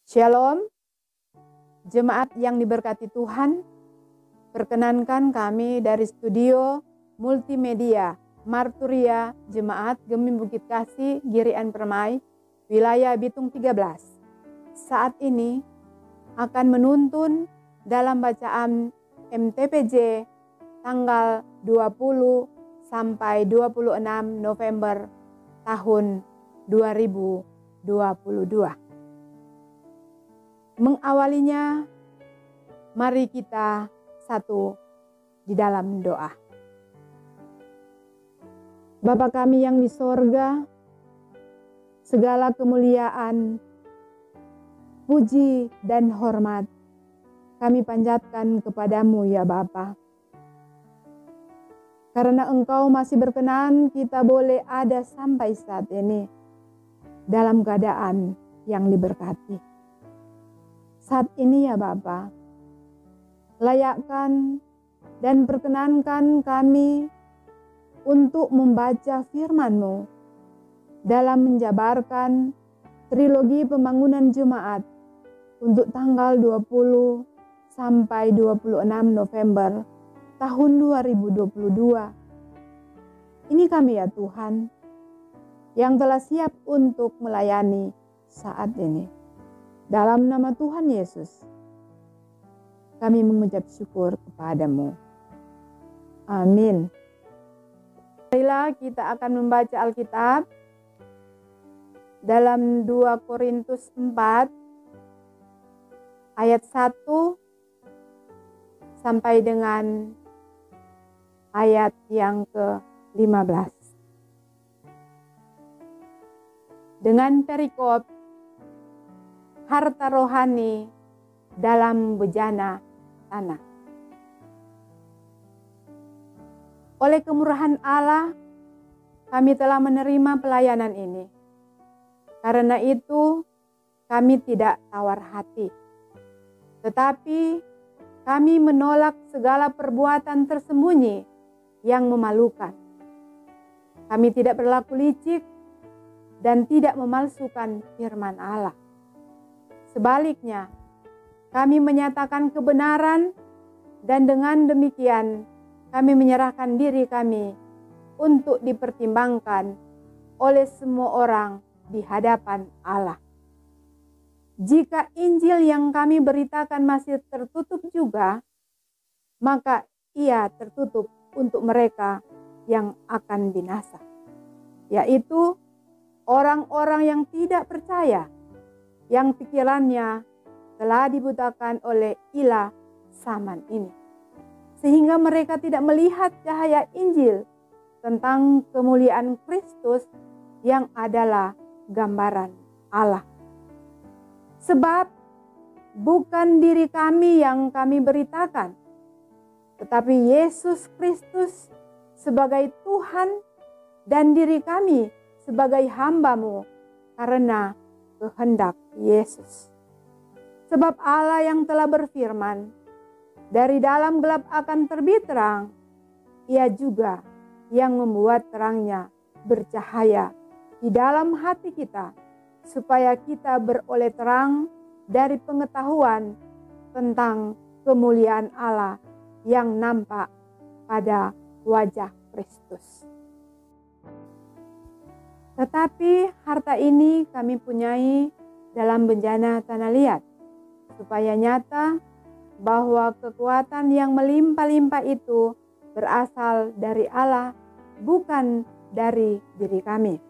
Shalom, jemaat yang diberkati Tuhan. Perkenankan kami dari studio multimedia Marturia Jemaat Gemim Bukit Kasih Girian Permai, wilayah Bitung 13. Saat ini akan menuntun dalam bacaan MTPJ tanggal 20 sampai 26 November tahun 2022. Mengawalinya, mari kita satu di dalam doa. Bapa kami yang di sorga, segala kemuliaan, puji dan hormat kami panjatkan kepadamu ya Bapa. Karena Engkau masih berkenan kita boleh ada sampai saat ini dalam keadaan yang diberkati. Saat ini ya Bapa, layakkan dan perkenankan kami untuk membaca firman-Mu dalam menjabarkan trilogi pembangunan jemaat untuk tanggal 20 sampai 26 November tahun 2022. Ini kami ya Tuhan, yang telah siap untuk melayani saat ini. Dalam nama Tuhan Yesus, kami mengucap syukur kepadamu. Amin. Marilah kita akan membaca Alkitab dalam 2 Korintus 4 ayat 1 sampai dengan ayat yang ke-15. Dengan perikop harta rohani dalam bejana tanah. Oleh kemurahan Allah, kami telah menerima pelayanan ini. Karena itu, kami tidak tawar hati. Tetapi, kami menolak segala perbuatan tersembunyi yang memalukan. Kami tidak berlaku licik dan tidak memalsukan firman Allah. Sebaliknya, kami menyatakan kebenaran dan dengan demikian kami menyerahkan diri kami untuk dipertimbangkan oleh semua orang di hadapan Allah. Jika Injil yang kami beritakan masih tertutup juga, maka ia tertutup untuk mereka yang akan binasa, yaitu orang-orang yang tidak percaya, yang pikirannya telah dibutakan oleh ilah zaman ini, sehingga mereka tidak melihat cahaya Injil tentang kemuliaan Kristus yang adalah gambaran Allah. Sebab bukan diri kami yang kami beritakan, tetapi Yesus Kristus sebagai Tuhan dan diri kami sebagai hamba-Mu karena kehendak Yesus. Sebab Allah yang telah berfirman, dari dalam gelap akan terbit terang, Ia juga yang membuat terangnya bercahaya di dalam hati kita, supaya kita beroleh terang dari pengetahuan tentang kemuliaan Allah yang nampak pada wajah Kristus. Tetapi harta ini kami punyai dalam bejana tanah liat, supaya nyata bahwa kekuatan yang melimpah-limpah itu berasal dari Allah, bukan dari diri kami.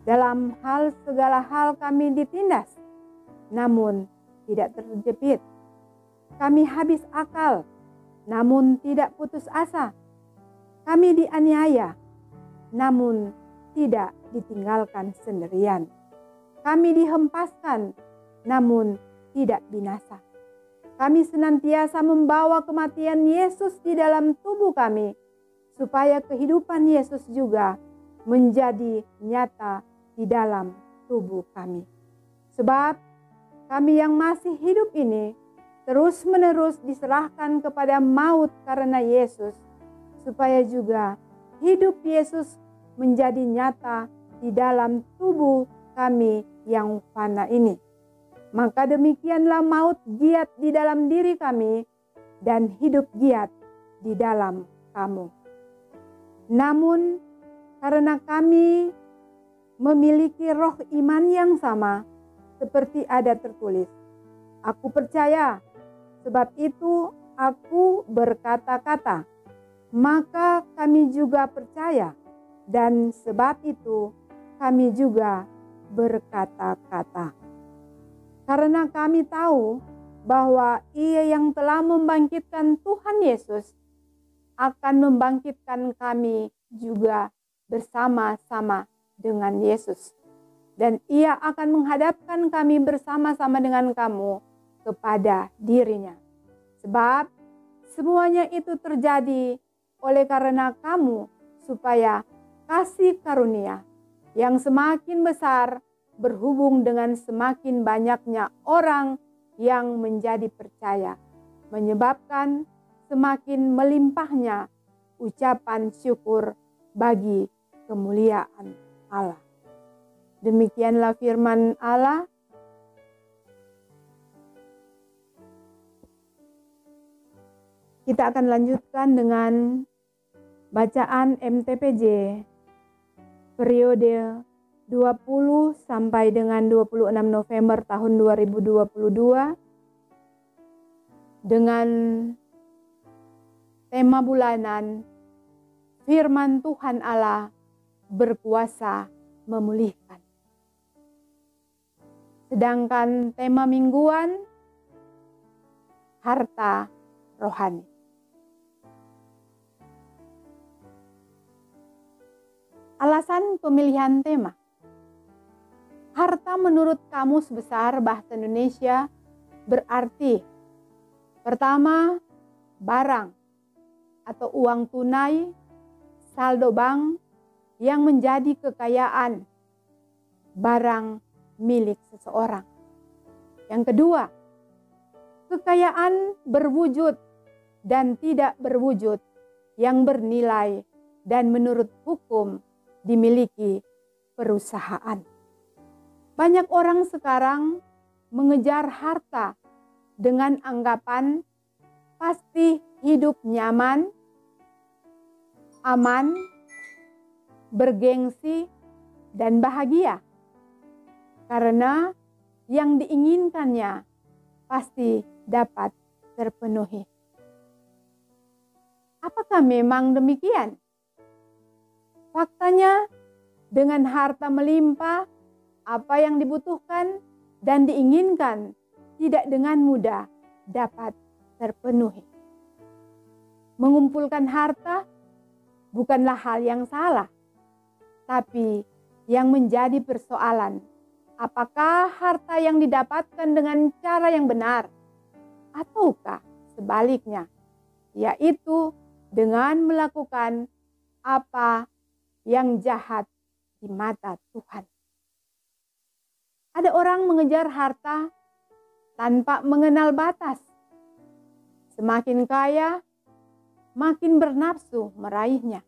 Dalam hal segala hal kami ditindas, namun tidak terjepit. Kami habis akal, namun tidak putus asa. Kami dianiaya, namun tidak ditinggalkan sendirian. Kami dihempaskan, namun tidak binasa. Kami senantiasa membawa kematian Yesus di dalam tubuh kami, supaya kehidupan Yesus juga menjadi nyata di dalam tubuh kami. Sebab kami yang masih hidup ini terus-menerus diserahkan kepada maut karena Yesus, supaya juga hidup Yesus menjadi nyata di dalam tubuh kami yang fana ini. Maka demikianlah maut giat di dalam diri kami dan hidup giat di dalam kamu. Namun karena kami memiliki roh iman yang sama, seperti ada tertulis, aku percaya, sebab itu aku berkata-kata. Maka kami juga percaya, dan sebab itu kami juga berkata-kata. Karena kami tahu bahwa Ia yang telah membangkitkan Tuhan Yesus akan membangkitkan kami juga bersama-sama dengan Yesus. Dan Ia akan menghadapkan kami bersama-sama dengan kamu kepada dirinya. Sebab semuanya itu terjadi oleh karena kamu, supaya kasih karunia yang semakin besar berhubung dengan semakin banyaknya orang yang menjadi percaya, menyebabkan semakin melimpahnya ucapan syukur bagi kemuliaan Allah. Demikianlah firman Allah. Kita akan lanjutkan dengan bacaan MTPJ periode 20 sampai dengan 26 November tahun 2022 dengan tema bulanan Firman Tuhan Allah berkuasa memulihkan. Sedangkan tema mingguan harta rohani. Alasan pemilihan tema. Harta menurut Kamus Besar Bahasa Indonesia berarti pertama, barang atau uang tunai, saldo bank yang menjadi kekayaan barang milik seseorang. Yang kedua, kekayaan berwujud dan tidak berwujud yang bernilai dan menurut hukum dimiliki perusahaan. Banyak orang sekarang mengejar harta dengan anggapan pasti hidup nyaman, aman, bergengsi, dan bahagia. Karena yang diinginkannya pasti dapat terpenuhi. Apakah memang demikian? Faktanya, dengan harta melimpah, apa yang dibutuhkan dan diinginkan tidak dengan mudah dapat terpenuhi. Mengumpulkan harta bukanlah hal yang salah, tapi yang menjadi persoalan, apakah harta yang didapatkan dengan cara yang benar, ataukah sebaliknya, yaitu dengan melakukan apa yang jahat di mata Tuhan. Ada orang mengejar harta tanpa mengenal batas. Semakin kaya, makin bernafsu meraihnya.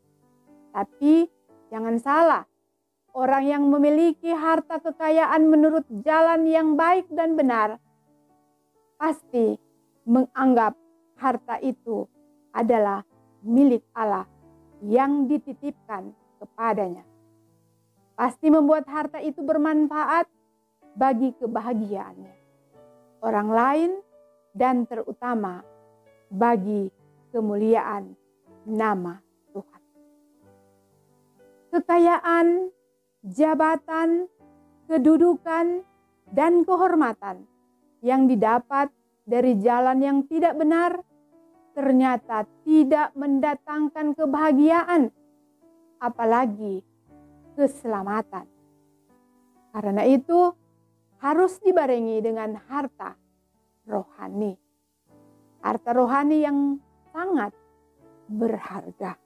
Tapi jangan salah, orang yang memiliki harta kekayaan menurut jalan yang baik dan benar, pasti menganggap harta itu adalah milik Allah yang dititipkan kepadanya. Pasti membuat harta itu bermanfaat bagi kebahagiaannya, orang lain, dan terutama bagi kemuliaan nama Tuhan. Kekayaan, jabatan, kedudukan, dan kehormatan yang didapat dari jalan yang tidak benar ternyata tidak mendatangkan kebahagiaan, apalagi keselamatan. Karena itu harus dibarengi dengan harta rohani. Harta rohani yang sangat berharga.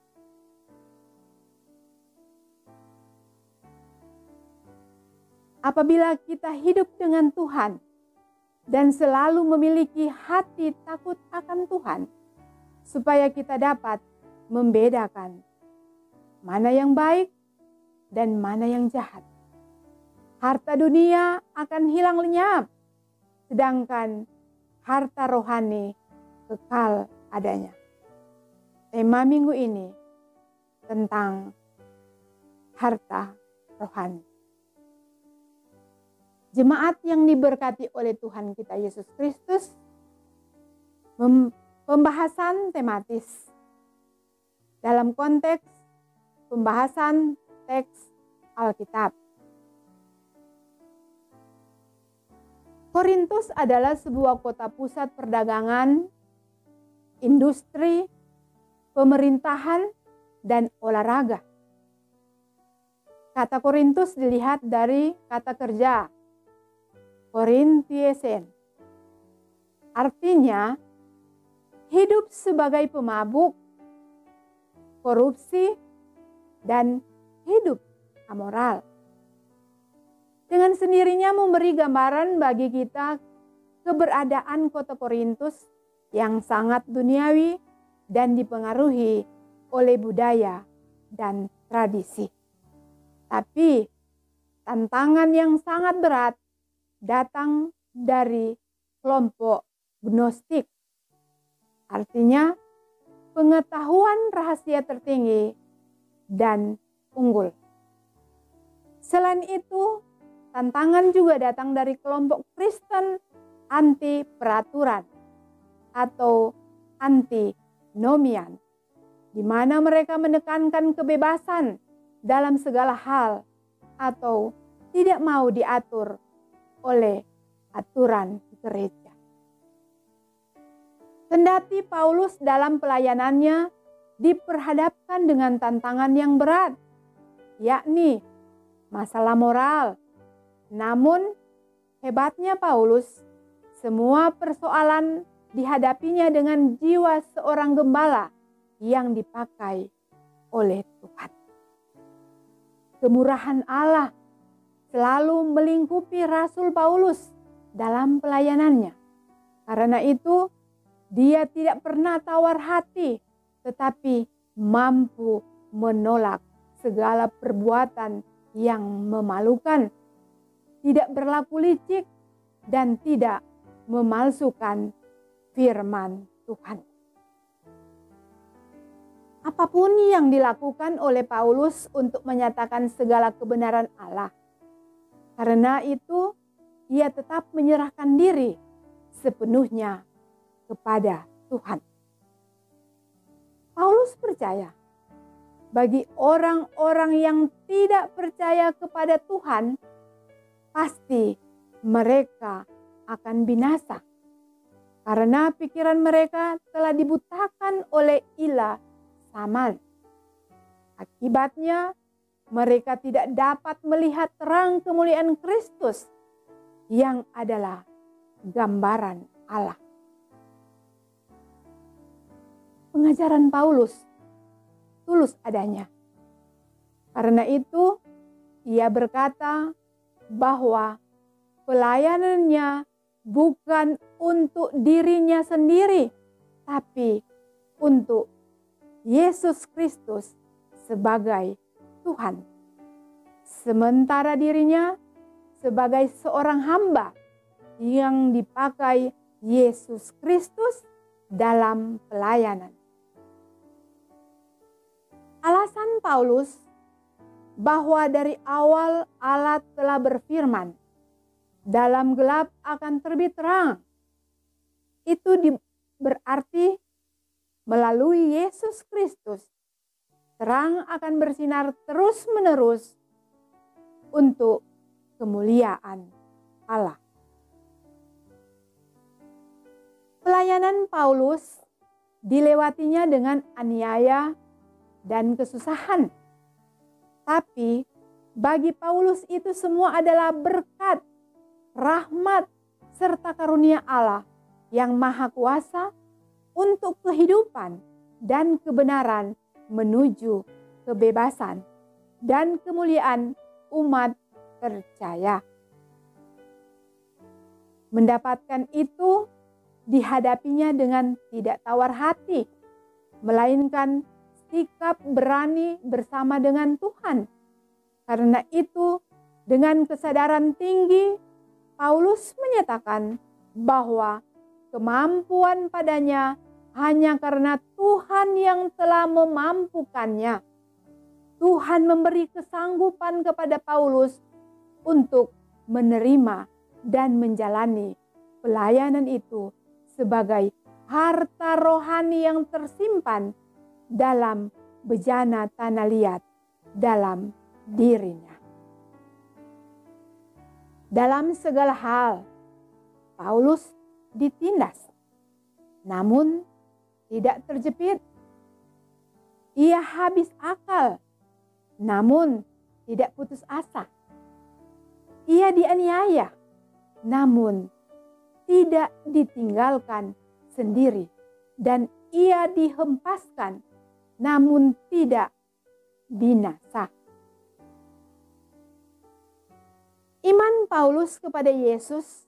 Apabila kita hidup dengan Tuhan dan selalu memiliki hati takut akan Tuhan, supaya kita dapat membedakan mana yang baik dan mana yang jahat. Harta dunia akan hilang lenyap, sedangkan harta rohani kekal adanya. Tema minggu ini tentang harta rohani. Jemaat yang diberkati oleh Tuhan kita Yesus Kristus, pembahasan tematis dalam konteks pembahasan teks Alkitab. Korintus adalah sebuah kota pusat perdagangan, industri, pemerintahan, dan olahraga. Kata Korintus dilihat dari kata kerja Korintiesen. Artinya, hidup sebagai pemabuk, korupsi, dan hidup amoral. Dengan sendirinya memberi gambaran bagi kita keberadaan kota Korintus yang sangat duniawi dan dipengaruhi oleh budaya dan tradisi. Tapi tantangan yang sangat berat datang dari kelompok gnostik. Artinya pengetahuan rahasia tertinggi dan unggul. Selain itu, tantangan juga datang dari kelompok Kristen anti peraturan atau antinomian, di mana mereka menekankan kebebasan dalam segala hal atau tidak mau diatur oleh aturan gereja. Kendati Paulus dalam pelayanannya diperhadapkan dengan tantangan yang berat, yakni masalah moral. Namun hebatnya Paulus, semua persoalan dihadapinya dengan jiwa seorang gembala yang dipakai oleh Tuhan. Kemurahan Allah selalu melingkupi Rasul Paulus dalam pelayanannya. Karena itu, dia tidak pernah tawar hati, tetapi mampu menolak segala perbuatan yang memalukan, tidak berlaku licik, dan tidak memalsukan firman Tuhan. Apapun yang dilakukan oleh Paulus untuk menyatakan segala kebenaran Allah. Karena itu, ia tetap menyerahkan diri sepenuhnya kepada Tuhan. Paulus percaya, bagi orang-orang yang tidak percaya kepada Tuhan, pasti mereka akan binasa. Karena pikiran mereka telah dibutakan oleh ilah Saman. Akibatnya, mereka tidak dapat melihat terang kemuliaan Kristus yang adalah gambaran Allah. Pengajaran Paulus tulus adanya. Karena itu, ia berkata bahwa pelayanannya bukan untuk dirinya sendiri, tapi untuk Yesus Kristus sebagai Tuhan. Sementara dirinya sebagai seorang hamba yang dipakai Yesus Kristus dalam pelayanan. Alasan Paulus bahwa dari awal Allah telah berfirman, dalam gelap akan terbit terang. Itu berarti melalui Yesus Kristus, terang akan bersinar terus-menerus untuk kemuliaan Allah. Pelayanan Paulus dilewatinya dengan aniaya dan kesusahan. Tapi bagi Paulus itu semua adalah berkat, rahmat, serta karunia Allah yang maha kuasa untuk kehidupan dan kebenaran menuju kebebasan dan kemuliaan umat percaya. Mendapatkan itu dihadapinya dengan tidak tawar hati, melainkan sikap berani bersama dengan Tuhan. Karena itu, dengan kesadaran tinggi, Paulus menyatakan bahwa kemampuan padanya hanya karena Tuhan yang telah memampukannya. Tuhan memberi kesanggupan kepada Paulus untuk menerima dan menjalani pelayanan itu sebagai harta rohani yang tersimpan dalam bejana tanah liat dalam dirinya. Dalam segala hal, Paulus ditindas, namun tidak terjepit. Ia habis akal, namun tidak putus asa. Ia dianiaya, namun tidak ditinggalkan sendiri. Dan ia dihempaskan, namun tidak binasa. Iman Paulus kepada Yesus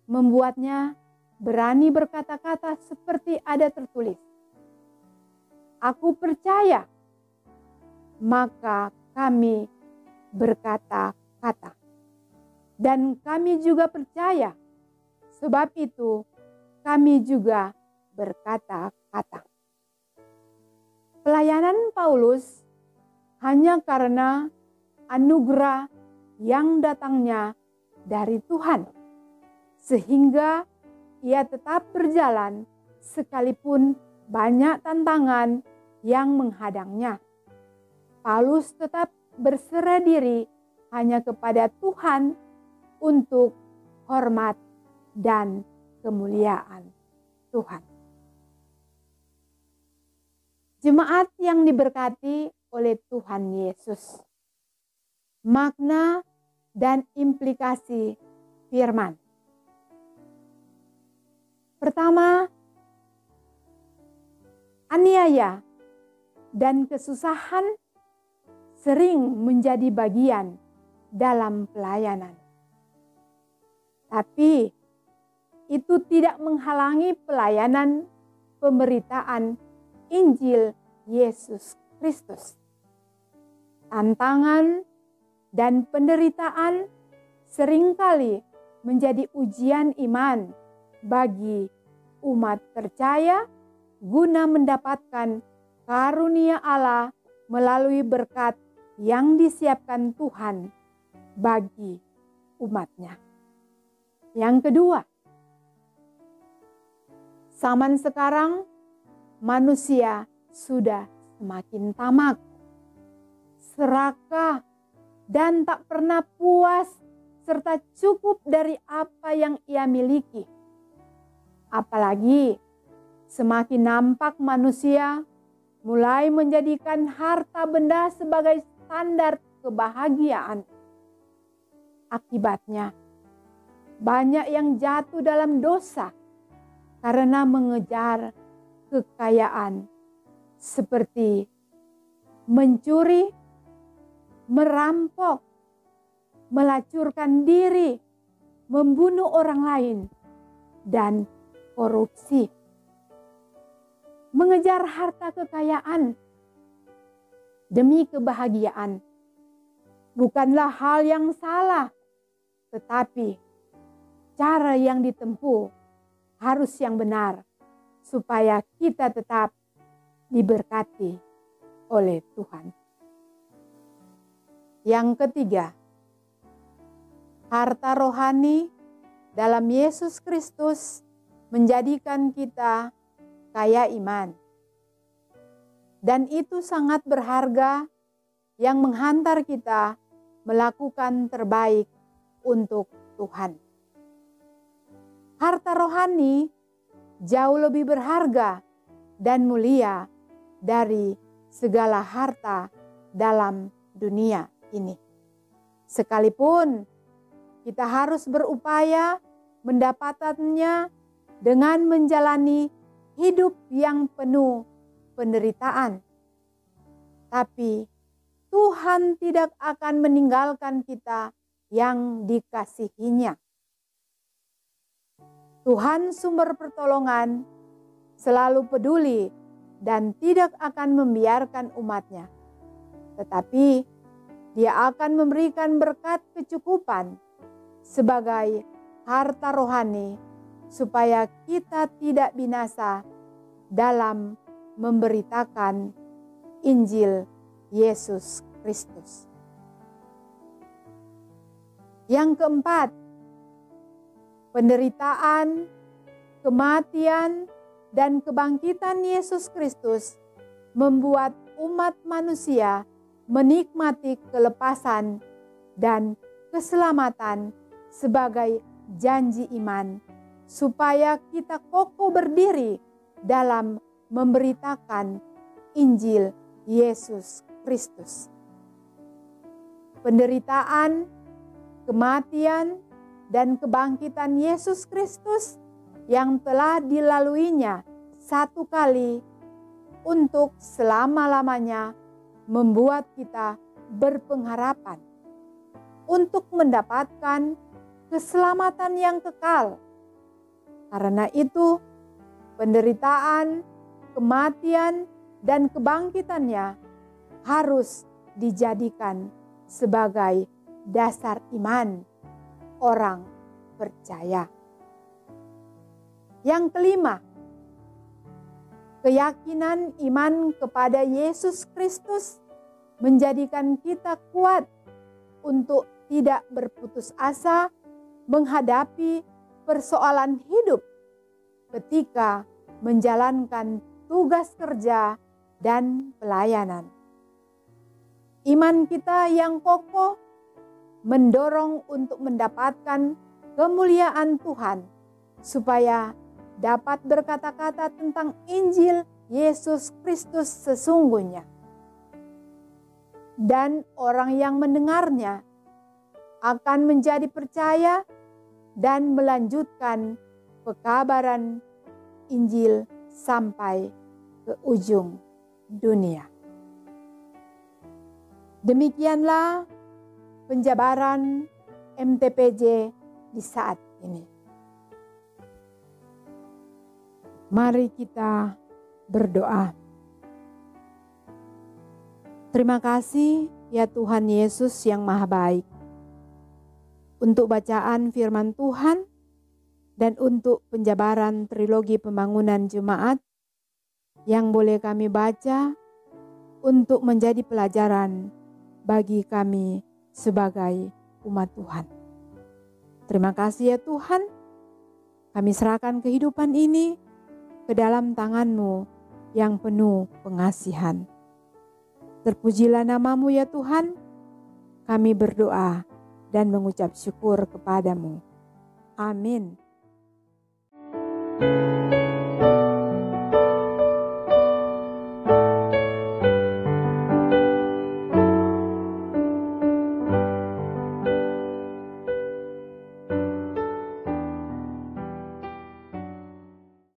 membuatnya berani berkata-kata seperti ada tertulis, "Aku percaya, maka kami berkata-kata. Dan kami juga percaya, sebab itu kami juga berkata-kata." Pelayanan Paulus hanya karena anugerah yang datangnya dari Tuhan, sehingga ia tetap berjalan sekalipun banyak tantangan yang menghadangnya. Paulus tetap berserah diri hanya kepada Tuhan untuk hormat dan kemuliaan Tuhan. Jemaat yang diberkati oleh Tuhan Yesus, makna dan implikasi firman. Pertama, aniaya dan kesusahan sering menjadi bagian dalam pelayanan. Tapi itu tidak menghalangi pelayanan pemberitaan Injil Yesus Kristus. Tantangan dan penderitaan seringkali menjadi ujian iman bagi umat percaya guna mendapatkan karunia Allah melalui berkat yang disiapkan Tuhan bagi umatnya. Yang kedua, zaman sekarang manusia sudah semakin tamak, serakah, dan tak pernah puas serta cukup dari apa yang ia miliki. Apalagi semakin nampak manusia mulai menjadikan harta benda sebagai standar kebahagiaan. Akibatnya, banyak yang jatuh dalam dosa karena mengejar kekayaan seperti mencuri, merampok, melacurkan diri, membunuh orang lain, dan korupsi. Mengejar harta kekayaan demi kebahagiaan bukanlah hal yang salah, tetapi cara yang ditempuh harus yang benar supaya kita tetap diberkati oleh Tuhan. Yang ketiga, harta rohani dalam Yesus Kristus menjadikan kita kaya iman. Dan itu sangat berharga yang menghantar kita melakukan terbaik untuk Tuhan. Harta rohani jauh lebih berharga dan mulia dari segala harta dalam dunia ini. Sekalipun kita harus berupaya mendapatkannya dengan menjalani hidup yang penuh penderitaan. Tapi Tuhan tidak akan meninggalkan kita yang dikasihinya. Tuhan sumber pertolongan selalu peduli dan tidak akan membiarkan umatnya. Tetapi Dia akan memberikan berkat kecukupan sebagai harta rohani supaya kita tidak binasa dalam memberitakan Injil Yesus Kristus. Yang keempat, penderitaan, kematian, dan kebangkitan Yesus Kristus membuat umat manusia menikmati kelepasan dan keselamatan sebagai janji iman, supaya kita kokoh berdiri dalam memberitakan Injil Yesus Kristus. Penderitaan, kematian, dan kebangkitan Yesus Kristus yang telah dilaluinya satu kali untuk selama-lamanya membuat kita berpengharapan untuk mendapatkan keselamatan yang kekal. Karena itu, penderitaan, kematian, dan kebangkitannya harus dijadikan sebagai dasar iman orang percaya. Yang kelima, keyakinan iman kepada Yesus Kristus menjadikan kita kuat untuk tidak berputus asa menghadapi persoalan hidup ketika menjalankan tugas kerja dan pelayanan. Iman kita yang kokoh mendorong untuk mendapatkan kemuliaan Tuhan, supaya dapat berkata-kata tentang Injil Yesus Kristus sesungguhnya. Dan orang yang mendengarnya akan menjadi percaya dan melanjutkan pekabaran Injil sampai ke ujung dunia. Demikianlah penjabaran MTPJ di saat ini. Mari kita berdoa. Terima kasih ya Tuhan Yesus yang Maha Baik, untuk bacaan firman Tuhan dan untuk penjabaran trilogi pembangunan jemaat yang boleh kami baca untuk menjadi pelajaran bagi kami sebagai umat Tuhan. Terima kasih ya Tuhan, kami serahkan kehidupan ini ke dalam tangan-Mu yang penuh pengasihan. Terpujilah nama-Mu ya Tuhan, kami berdoa dan mengucap syukur kepada-Mu. Amin.